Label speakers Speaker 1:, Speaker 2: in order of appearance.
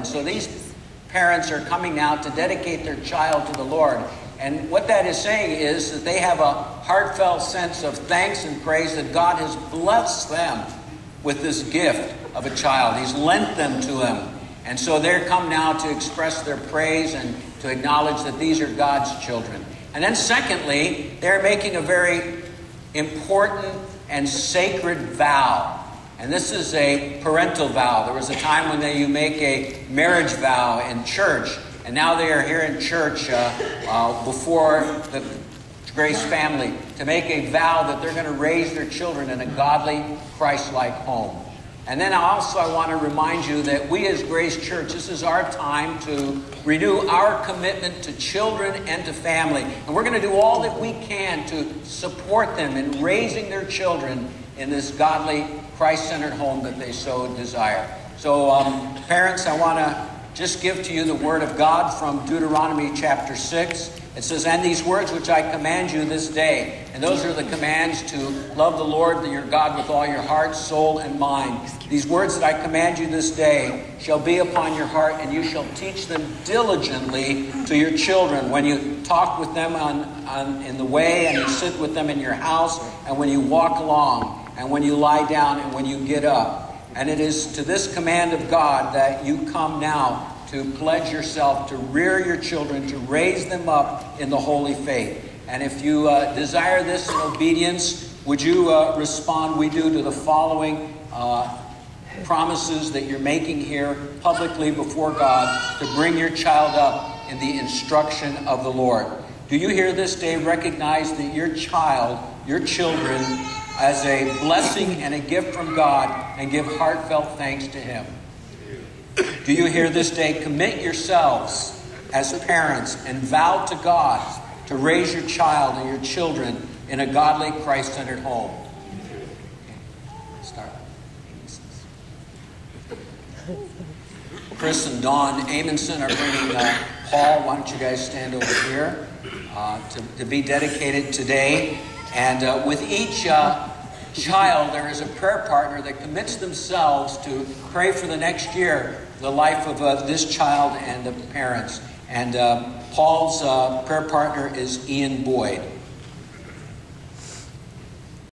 Speaker 1: So these parents are coming now to dedicate their child to the Lord. And what that is saying is that they have a heartfelt sense of thanks and praise that God has blessed them with this gift of a child. He's lent them to them. And so they're come now to express their praise and to acknowledge that these are God's children. And then secondly, they're making a very important and sacred vow. And this is a parental vow. There was a time when you make a marriage vow in church. And now they are here in church before the Grace family to make a vow that they're going to raise their children in a godly, Christ-like home. And then also I want to remind you that we as Grace Church, this is our time to renew our commitment to children and to family. And we're going to do all that we can to support them in raising their children in this godly, Christ-centered home that they so desire. So parents, I want to just give to you the word of God from Deuteronomy chapter 6. It says, "And these words which I command you this day," and those are the commands to love the Lord your God with all your heart, soul, and mind. "These words that I command you this day shall be upon your heart, and you shall teach them diligently to your children when you talk with them in the way, and you sit with them in your house, and when you walk along, and when you lie down, and when you get up. And it is to this command of God that you come now to pledge yourself to rear your children, to raise them up in the holy faith." And if you desire this in obedience, would you respond, "We do," to the following promises that you're making here publicly before God to bring your child up in the instruction of the Lord. Do you here this day recognize that your children, as a blessing and a gift from God, and give heartfelt thanks to Him? Do you here this day commit yourselves as parents and vow to God to raise your child and your children in a godly, Christ-centered home? Okay. Start. Chris and Dawn Amundsen are bringing Paul. Why don't you guys stand over here to be dedicated today. And with each child, there is a prayer partner that commits themselves to pray for the next year, the life of this child and the parents. And Paul's prayer partner is Ian Boyd.